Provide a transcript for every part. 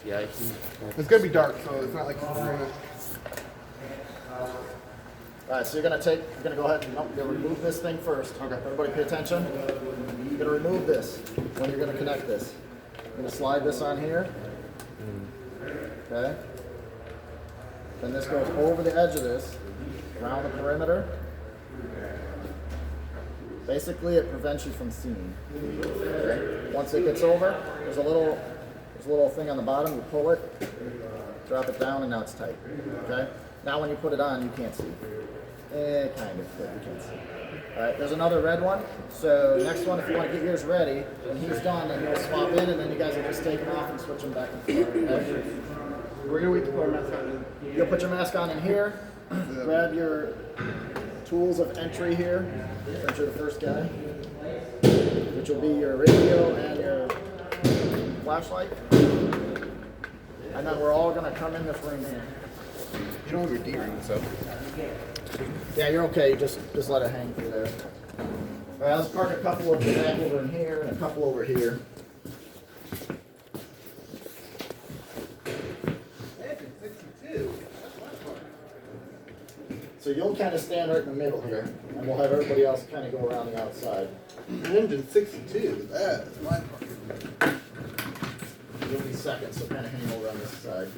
Yeah, I can. It's gonna be dark, so it's not like we're gonna. Alright, so you're gonna go ahead and you're gonna remove this thing first. Okay. Everybody pay attention. You're gonna remove this when you're gonna connect this. You're gonna slide this on here. Okay? Then this goes over the edge of this, around the perimeter. Basically, it prevents you from seeing. Okay? Once it gets over, there's a little thing on the bottom. You pull it, drop it down, and now it's tight. Okay? Now when you put it on, you can't see. Kind of, but you can't see. All right, there's another red one. So next one, if you want to get yours ready, when he's done, then he'll swap in, and then you guys will just take them off and switch them back and forth. Okay? We're gonna wait to put our mask on. You'll put your mask on in here. Grab your tools of entry here, since you're the first guy, which will be your radio and your flashlight. And then we're all gonna come in this room here. You don't have your D-ring, so. Yeah, you're okay. Just let it hang through there. All right, let's park a couple of back over in here and a couple over here. So you'll kind of stand right in the middle here, and we'll have everybody else kind of go around the outside. Engine 62. That's my part. You'll be second, so kind of hang over on this side.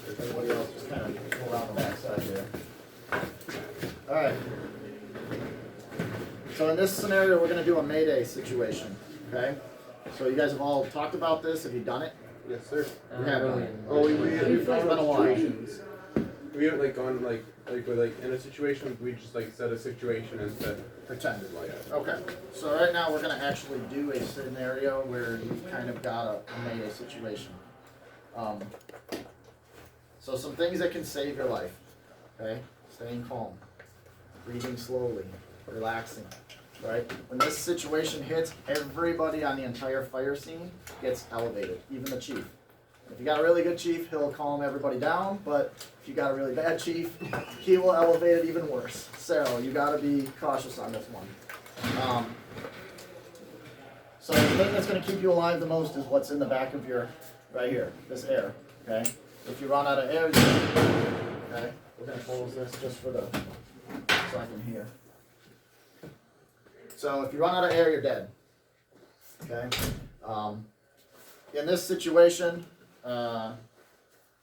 Everybody else just kind of go around the back side there. All right. So in this scenario, we're going to do a Mayday situation. Okay. So you guys have all talked about this. Have you done it? Yes, sir. You have done it. Oh, we've It's done been a while. situations. We haven't like gone like with in a situation. We just like set a situation and said Pretended. like Okay. So right now we're going to actually do a scenario where you kind of got a Mayday situation. So some things that can save your life. Okay. Staying calm. Breathing slowly. Relaxing. Right? When this situation hits, everybody on the entire fire scene gets elevated, even the chief. If you got a really good chief, he'll calm everybody down, but if you got a really bad chief, he will elevate it even worse. So you got to be cautious on this one. So the thing that's going to keep you alive the most is what's in the back of your, right here, this air. Okay? If you run out of air, okay, we're going to close this just for the second here. So if you run out of air, you're dead. Okay? In this situation,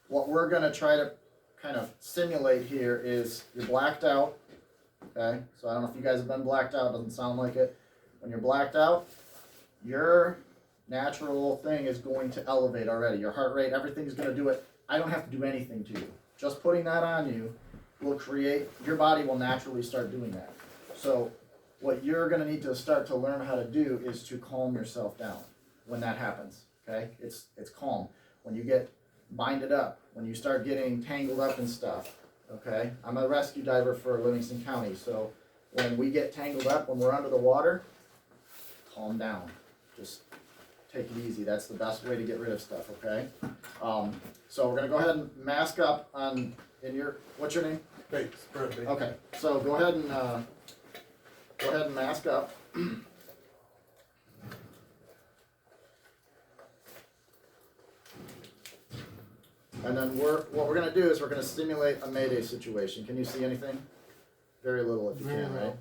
what we're going to try to kind of simulate here is you're blacked out. Okay? So I don't know if you guys have been blacked out. Doesn't sound like it. When you're blacked out, your natural thing is going to elevate already. Your heart rate, everything's going to do it. I don't have to do anything to you. Just putting that on you will create, your body will naturally start doing that. So what you're going to need to start to learn how to do is to calm yourself down when that happens. Okay? It's calm. When you get binded up, when you start getting tangled up in stuff. Okay? I'm a rescue diver for Livingston County, so when we get tangled up, when we're under the water, calm down. Just take it easy. That's the best way to get rid of stuff, okay? So we're gonna go ahead and mask up on what's your name? Bates, Brad Bates. Okay, so go ahead and mask up. And then what we're gonna do is we're gonna simulate a Mayday situation. Can you see anything? Very little if you can, right?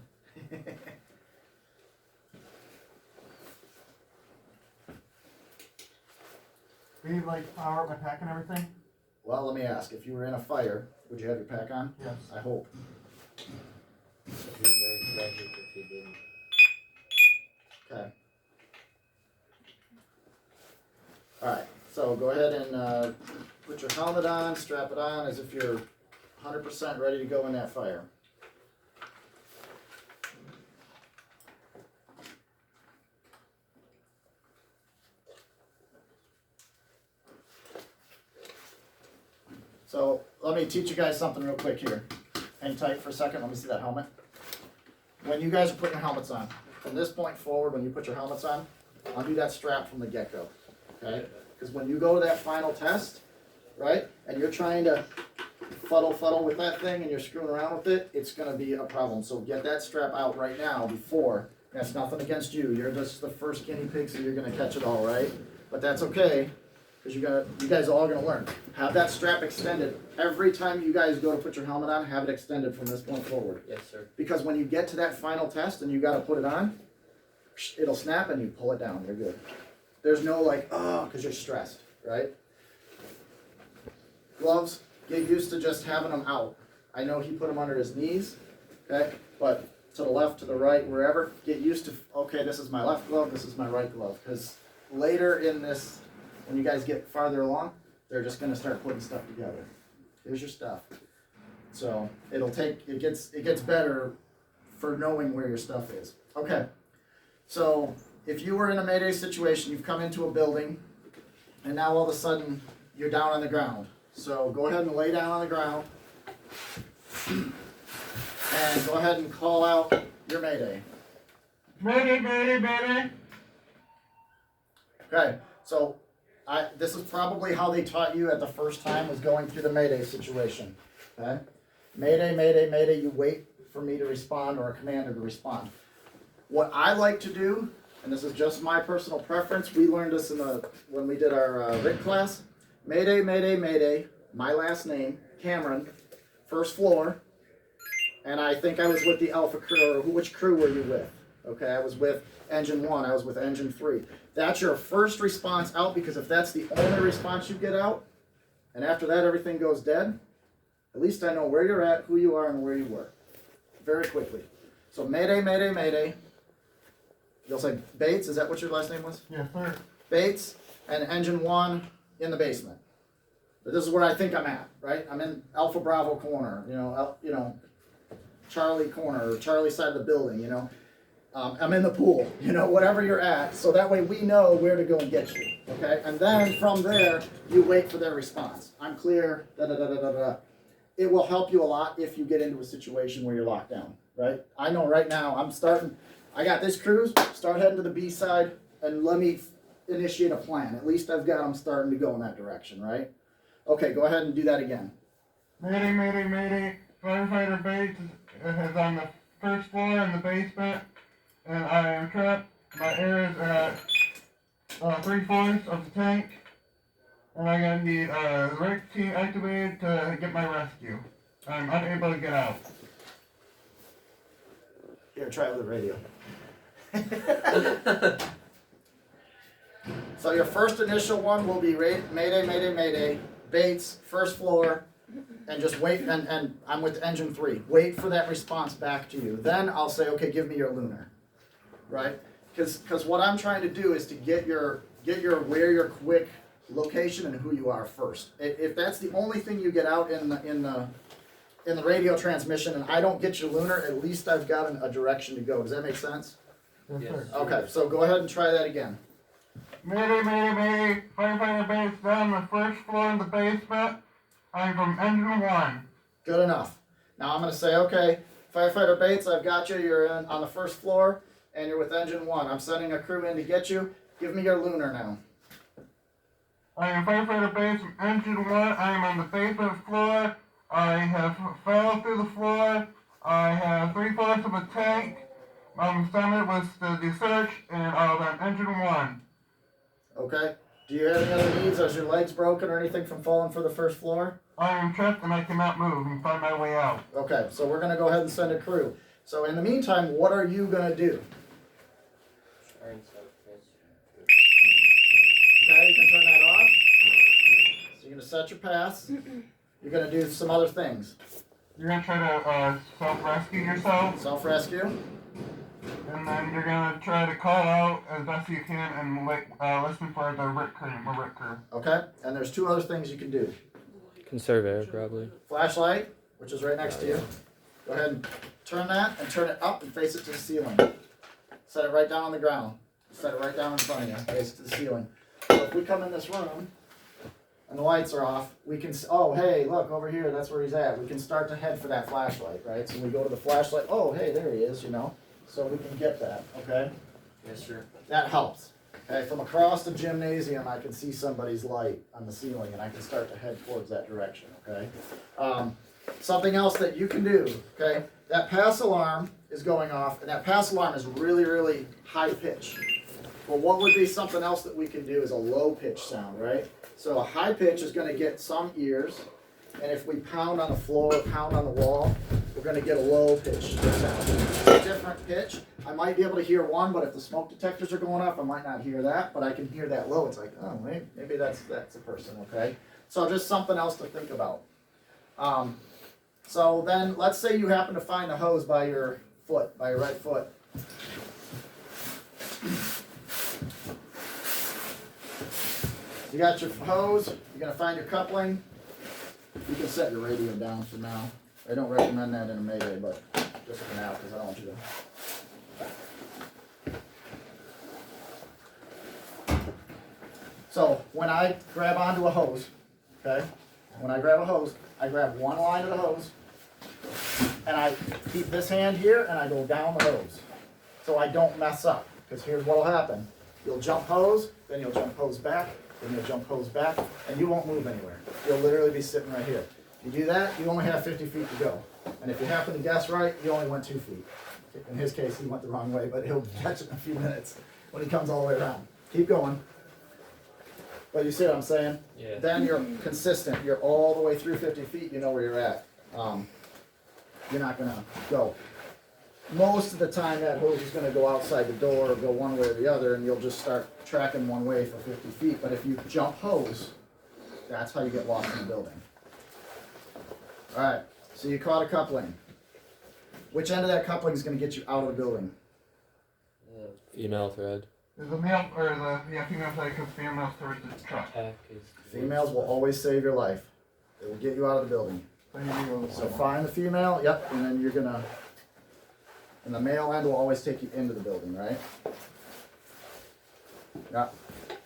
We need like power, my pack and everything. Well, let me ask, if you were in a fire, would you have your pack on? Yes. I hope. It'd be very tragic if he didn't. Okay. Alright, so go ahead and put your helmet on, strap it on as if you're 100% ready to go in that fire. So let me teach you guys something real quick here. Hang tight for a second, let me see that helmet. When you guys are putting your helmets on, from this point forward, when you put your helmets on, undo that strap from the get-go, okay? Because when you go to that final test, right, and you're trying to fuddle with that thing and you're screwing around with it, it's going to be a problem. So get that strap out right now before. That's nothing against you. You're just the first guinea pig, so you're going to catch it all, right? But that's okay, because you guys are all gonna learn. Have that strap extended. Every time you guys go to put your helmet on, have it extended from this point forward. Yes, sir. Because when you get to that final test and you gotta put it on, it'll snap and you pull it down, you're good. There's no like, oh, because you're stressed, right? Gloves, get used to just having them out. I know he put them under his knees, okay? But to the left, to the right, wherever, get used to, okay, this is my left glove, this is my right glove. Because later in this, when you guys get farther along, they're just gonna start putting stuff together. Here's your stuff. So it gets better for knowing where your stuff is. Okay, so if you were in a Mayday situation, you've come into a building, and now all of a sudden, you're down on the ground. So go ahead and lay down on the ground, and go ahead and call out your Mayday. Mayday, mayday, mayday. Okay, so this is probably how they taught you at the first time, was going through the Mayday situation. Okay, Mayday, mayday, mayday. You wait for me to respond or a commander to respond. What I like to do, and this is just my personal preference, we learned this when we did our RIT class. Mayday, mayday, mayday. My last name, Cameron, first floor, and I think I was with the Alpha crew. Or which crew were you with? Okay, I was with Engine 1. I was with Engine 3. That's your first response out, because if that's the only response you get out, and after that everything goes dead, at least I know where you're at, who you are, and where you were. Very quickly. So mayday, mayday, mayday. You'll say Bates, is that what your last name was? Yes, sir. Bates and Engine 1 in the basement. But this is where I think I'm at, right? I'm in Alpha Bravo corner, Charlie corner, or Charlie side of the building, I'm in the pool, whatever you're at, so that way we know where to go and get you, okay? And then from there, you wait for their response. I'm clear, da-da-da-da-da-da. It will help you a lot if you get into a situation where you're locked down, right? I know right now, I got this cruise, start heading to the B side, and let me initiate a plan. At least I've got them starting to go in that direction, right? Okay, go ahead and do that again. Mayday, mayday, mayday. Firefighter Bates is on the first floor in the basement, and I am trapped. My air is at 3/4 of the tank, and I'm gonna need the RIC team activated to get my rescue. I'm unable to get out. Here, try it with the radio. So your first initial one will be mayday, mayday, mayday, Bates, first floor, and just wait, and I'm with Engine 3. Wait for that response back to you. Then I'll say, okay, give me your lunar, right? Because what I'm trying to do is to get your where your quick location and who you are first. If that's the only thing you get out in the radio transmission, and I don't get your lunar, at least I've got a direction to go. Does that make sense? Yes, Yes. sir. Okay, so go ahead and try that again. Mayday, mayday, mayday. Firefighter Bates down the first floor in the basement. I'm from Engine 1. Good enough. Now I'm going to say, okay, Firefighter Bates, I've got you. You're on the first floor, and you're with Engine 1. I'm sending a crew in to get you. Give me your lunar now. I am Firefighter Bates from Engine 1. I am on the basement floor. I have fell through the floor. I have 3/4 of a tank. My assignment was to do search, and I was on Engine 1. Okay. Do you have any other needs? Is your legs broken or anything from falling for the first floor? I am trapped and I cannot move and find my way out. Okay, so we're going to go ahead and send a crew. So in the meantime, what are you going to do? Try and start this. Okay, you can turn that off. So you're going to set your pass. You're going to do some other things. You're going to try to self-rescue yourself, Self-rescue. and then you're going to try to call out as best you can and listen for the RIT crew. Okay, and there's two other things you can do. Conserve air, probably. Flashlight, which is right next to you. Go ahead and turn that and turn it up and face it to the ceiling. Set it right down on the ground. Set it right down in front of you, face it to the ceiling. So if we come in this room and the lights are off, we can, oh, hey, look, over here, that's where he's at. We can start to head for that flashlight, right? So we go to the flashlight, oh, hey, there he is, so we can get that, okay? Yes, sir. That helps. Okay, from across the gymnasium, I can see somebody's light on the ceiling, and I can start to head towards that direction, okay? Something else that you can do, okay? That pass alarm is going off, and that pass alarm is really, really high pitch. Well, what would be something else that we can do is a low pitch sound, right? So a high pitch is gonna get some ears, and if we pound on the floor, pound on the wall, we're gonna get a low pitch sound. It's a different pitch. I might be able to hear one, but if the smoke detectors are going off, I might not hear that, but I can hear that low. It's like, oh, maybe that's a person, okay? So just something else to think about. So then, let's say you happen to find the hose by your foot, by your right foot. You got your hose, you're gonna find your coupling. You can set your radio down for now. I don't recommend that in a Mayday, but just for now, because I don't want you to. So when I grab onto a hose, okay, when I grab a hose, I grab one line of the hose, and I keep this hand here, and I go down the hose. So I don't mess up, because here's what'll happen. You'll jump hose, then you'll jump hose back, then you'll jump hose back, and you won't move anywhere. You'll literally be sitting right here. If you do that, you only have 50 feet to go. And if you happen to guess right, you only went 2 feet. In his case, he went the wrong way, but he'll catch it in a few minutes when he comes all the way around. Keep going. But you see what I'm saying? Yeah. Then you're consistent. You're all the way through 50 feet. You know where you're at. You're not going to go. Most of the time, that hose is going to go outside the door or go one way or the other, and you'll just start tracking one way for 50 feet. But if you jump hose, that's how you get lost in the building. All right, so you caught a coupling. Which end of that coupling is going to get you out of the building? Email thread. There's a male, or female side because females towards the truck. Pack is Females will always save your life. They will get you out of the building. So you do So find the female, yep, and then you're gonna, and the male end will always take you into the building, right? Yeah.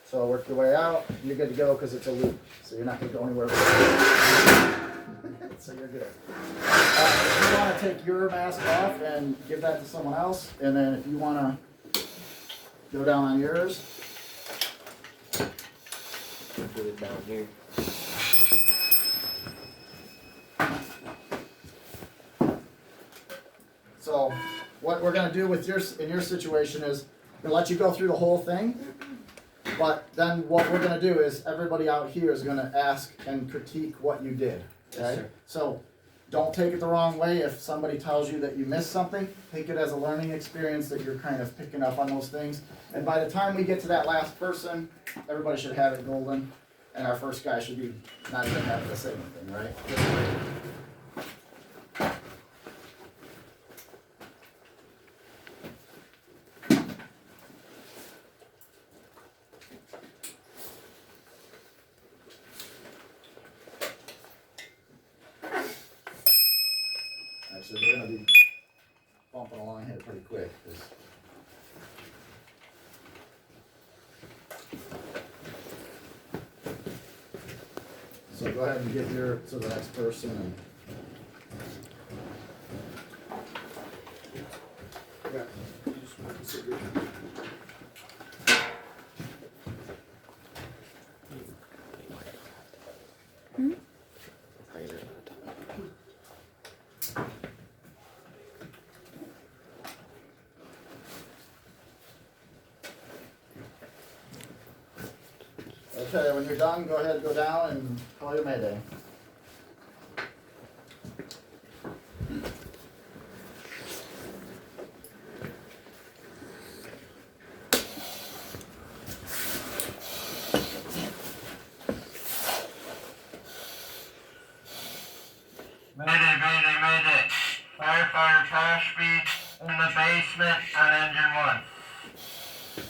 So work your way out, you're good to go because it's a loop, so you're not gonna go anywhere. So you're good. If you wanna take your mask off and give that to someone else, and then if you wanna go down on yours, put it down here. so what we're gonna do with in your situation is, we're gonna let you go through the whole thing, but then what we're gonna do is, everybody out here is gonna ask and critique what you did, okay? Yes, sir. So, don't take it the wrong way. If somebody tells you that you missed something, take it as a learning experience that you're kind of picking up on those things. And by the time we get to that last person, everybody should have it golden, and our first guy should be not even having to say anything, right? Actually, we're gonna be bumping along here pretty quick. So go ahead and get to the next person. And Yeah. You just want to sit here. okay, when you're done, go ahead and go down and call your Mayday. Mayday, mayday, mayday. Firefighter Tashby in the basement on engine 1.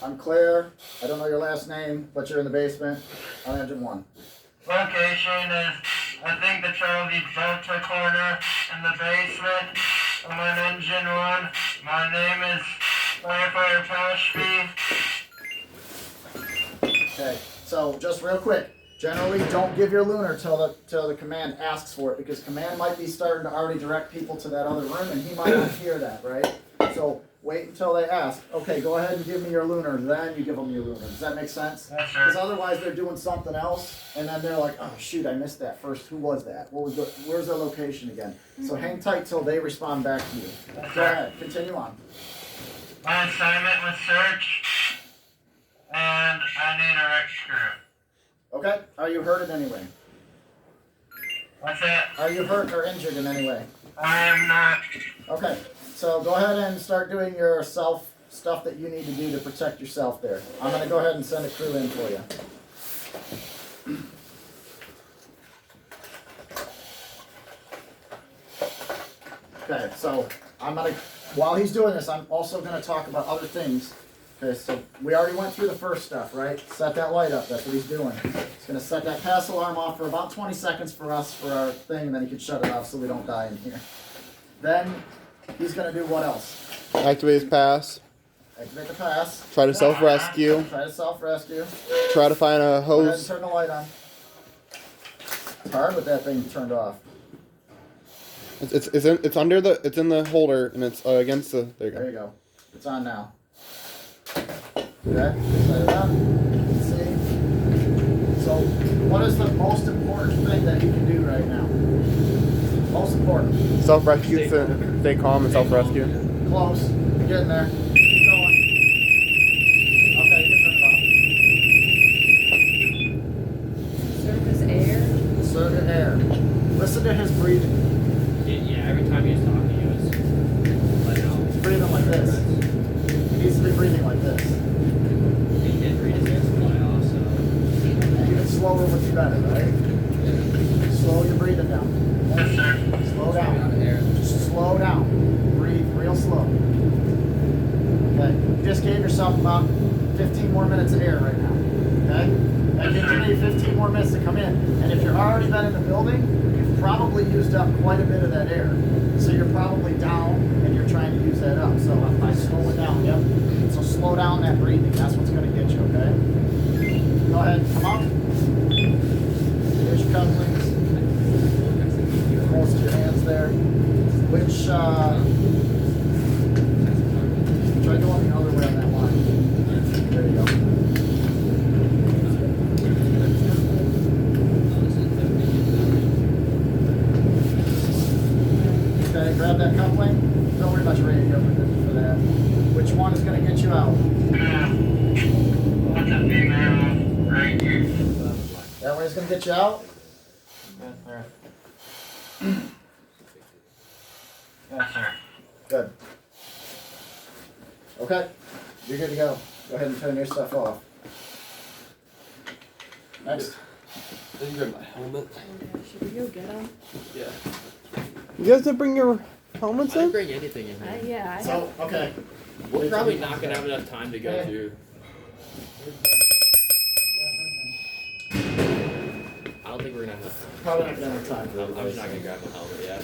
I'm Claire. I don't know your last name, but you're in the basement on engine 1. Location is, I think, the Charlie Delta corner in the basement. I'm on engine 1. My name is Firefighter Tashby. Okay, so just real quick. Generally, don't give your lunar till the command asks for it, because command might be starting to already direct people to that other room, and he might not hear that, right? So wait until they ask. Okay, go ahead and give me your lunar. Then you give them your lunar. Does that make sense? Yes, Because sir. otherwise they're doing something else, and then they're like, oh shoot, I missed that first. Who was that? Where's their location again? So hang tight till they respond back to you. Yes, Go sir. ahead, continue on. My assignment was search, and I need a wreck screw. Okay. Are you hurt in any way? What's that? Are you hurt or injured in any way? I am not. Okay. So go ahead and start doing your self stuff that you need to do to protect yourself there. I'm going to go ahead and send a crew in for you. Okay, so I'm gonna, while he's doing this, I'm also gonna talk about other things. Okay, so we already went through the first stuff, right? Set that light up, that's what he's doing. He's gonna set that pass alarm off for about 20 seconds for us, for our thing, and then he can shut it off so we don't die in here. Then, he's gonna do what else? Activate his pass. Activate the pass. Try to self-rescue. Try to self-rescue. Try to find a Go ahead and hose. turn the light on. It's hard with that thing turned off. It's under the, it's in the holder, and it's against the, there you There go. you go. It's on now. Okay, set it up. See? So, what is the most important thing that he can do right now? Most important. Self-rescue, stay calm and self-rescue. Close. You're getting there. Keep going. Okay, you can turn it Surface air. off. Conserve air. Listen to his breathing. Yeah, every time he was talking, he was letting out. He's breathing like this. He needs to be breathing like this. He did read his air supply off, so. Even slower would be better, right? Slow your breathing down. Slow down. Just slow down. Breathe real slow. Okay. You just gave yourself about 15 more minutes of air right now. Okay? That gives you 15 more minutes to come in. And if you're already been in the building, you've probably used up quite a bit of that air. So you're probably down and you're trying to use that up. So I slow it down, yep. So slow down that breathing. That's what's going to get you, okay? Go ahead, come up. Here's your couplings. Close to your hands there. Which, try going the other way on that line. There you go. Okay, grab that coupling. Don't worry about your radio for that. Which one is going to get you out? What's up, female? Right here. That one is going to get you out? Yes, sir. Yes, sir. Good. Okay, you're good to go. Go ahead and turn your stuff off. Next. Let me grab my helmet. Should we go get them? Yeah. You guys didn't bring your helmets I didn't in? bring anything in here. Yeah, I have. So, okay. We're probably not gonna have enough time to go through. I don't think we're gonna have. Probably not gonna have time for I'm just not this. gonna grab my helmet yet.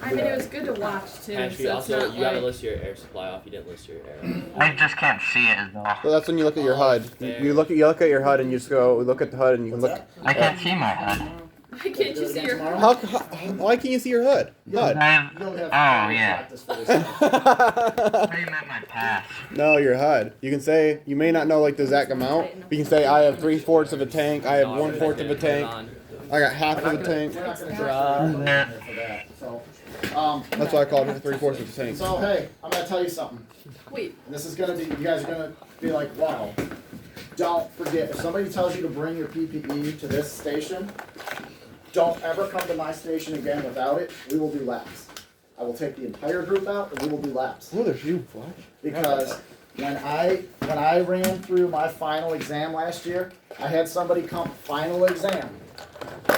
I mean, it was good to watch too. Actually, so also, it's not you gotta like, list your air supply off. You didn't list your air. I just can't see it as well. So that's when you look at your HUD. You look at your HUD and you just go look at the HUD and you can What's look. that? I can't see my head. Why can't you see your? How, why can't you see your HUD? HUD. I have, You don't have oh, yeah. practice for this stuff. I thought you meant my pass. No, your HUD. You can say, you may not know like the exact amount, but you can say I have 3/4 of a tank, I have 1/4 of a tank, I got half of a tank. We're not gonna Uh, try for that. So, That's why I called it 3/4 of a tank. so hey, I'm gonna tell you something. Wait, This is gonna be, you guys are gonna be like, wow. Don't forget, if somebody tells you to bring your PPE to this station, don't ever come to my station again without it. We will do laps. I will take the entire group out and we will do laps. Oh, there's you, Flash. Because when I ran through my final exam last year, I had somebody come, final exam.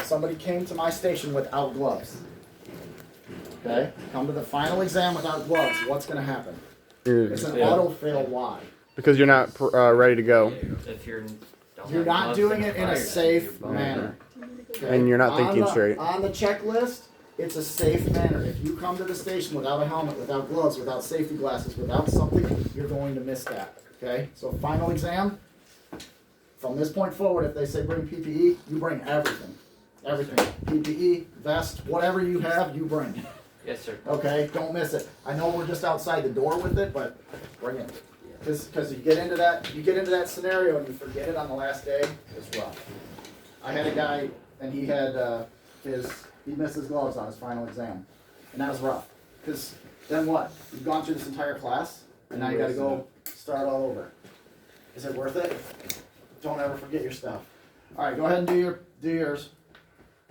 Somebody came to my station without gloves. Okay? Come to the final exam without gloves. What's gonna happen? It's an auto fail. Why? Because you're not ready to go, If you're. You're not doing it in a safe manner. Okay? and you're not thinking straight. On the checklist, it's a safe manner. If you come to the station without a helmet, without gloves, without safety glasses, without something, you're going to miss that. Okay? So final exam, from this point forward, if they say bring PPE, you bring everything. Everything. PPE, vest, whatever you have, you bring. Yes, sir. Okay? Don't miss it. I know we're just outside the door with it, but bring it. Because you get into that scenario and you forget it on the last day, it's rough. I had a guy and he had he missed his gloves on his final exam, and that was rough. Because then what? You've gone through this entire class, and now you got to go start all over. Is it worth it? Don't ever forget your stuff. All right, go ahead and do yours.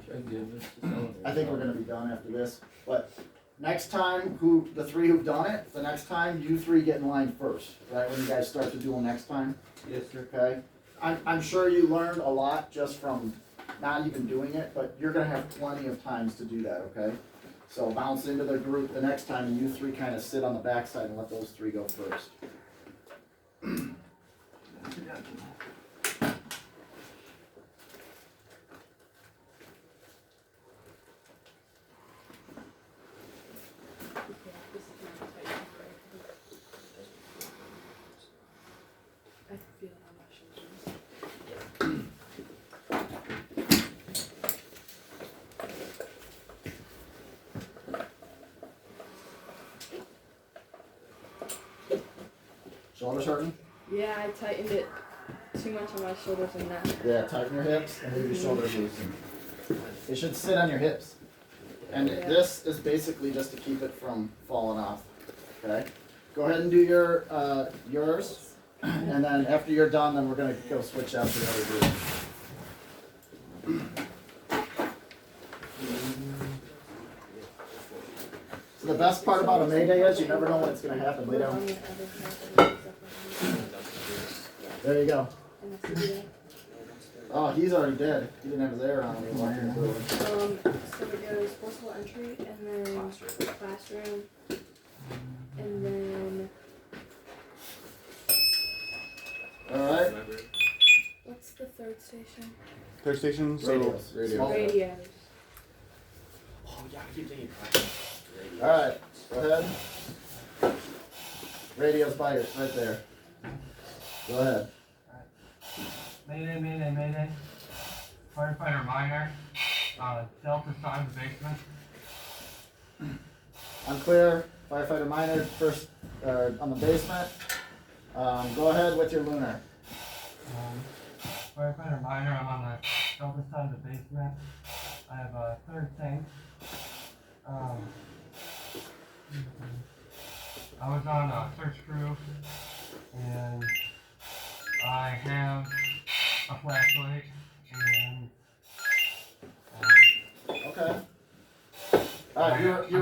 Should I give this to someone? I think we're gonna be done after this, but next time, the three who've done it, the next time, you three get in line first, right, when you guys start the duel next time, Yes, sir. okay? I'm sure you learned a lot just from not even doing it, but you're gonna have plenty of times to do that, okay? So bounce into the group the next time, and you three kinda sit on the backside and let those three go first. I feel it on my shoulders. Shoulders hurting? Yeah, I tightened it too much on my shoulders and neck. Yeah, tighten your hips and leave your shoulders loose. It should sit on your hips. And this is basically just to keep it from falling off, okay? Go ahead and do yours, and then after you're done, then we're gonna go switch out to the other group. So the best part about a Mayday is you never know when it's gonna happen. Lay down. There you go. Oh, he's already dead. He didn't have his air on when he walked in the building. So it goes forcible entry and then classroom and then Alright? what's the third station? Third station. So Radios. Radio. Radios. Oh, yeah, I keep thinking. Alright, go ahead. Radio's by you, right there. Go ahead. Mayday, mayday, mayday. Firefighter minor. Delta side of the basement. Unclear. Firefighter minor, first, on the basement. Go ahead with your lunar. Firefighter minor, I'm on the Delta side of the basement. I have a third tank. I was on a search crew, and I have a flashlight, and Okay. Alright, you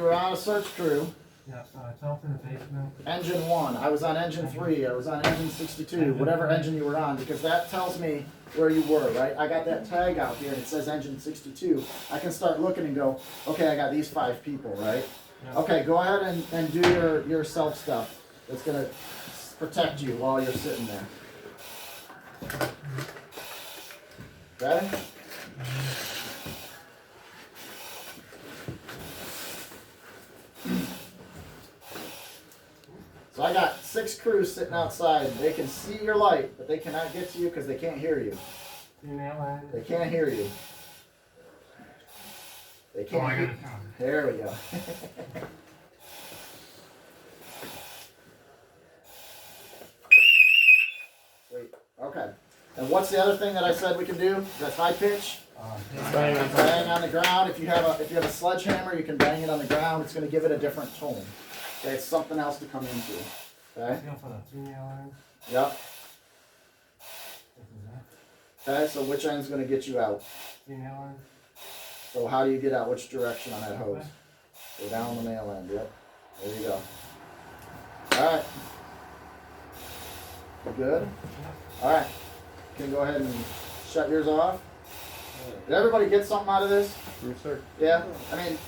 were on a search crew. yeah, Delta in the basement. Engine 1. I was on engine 3. I was on engine 62. Whatever engine you were on, because that tells me where you were, right? I got that tag out here and it says engine 62. I can start looking and go, okay, I got these 5 people, right? Yeah. Okay, go ahead and do your self stuff. That's gonna protect you while you're sitting there. Ready? So I got 6 crews sitting outside. They can see your light, but they cannot get to you because they can't hear you. Female They can't hear you. They can't hear. There we go. Sweet. Okay. And what's the other thing that I said we can do? That's high pitch. Bang on the ground. If you have a sledgehammer, you can bang it on the ground. It's going to give it a different tone. Okay, it's something else to come into. Okay. Feel for the female end. Yep. This is it. Okay. So which end's going to get you out? Female end. So how do you get out? Which direction on that hose? Go down the male end. Yep. There you go. All right. You good? All right. You can go ahead and shut yours off. Did everybody get something out of this? yes, sir. Yeah. I mean,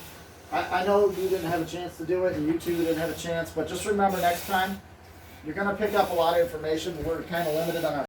I know you didn't have a chance to do it, and you two didn't have a chance, but just remember next time, you're going to pick up a lot of information. We're kind of limited on our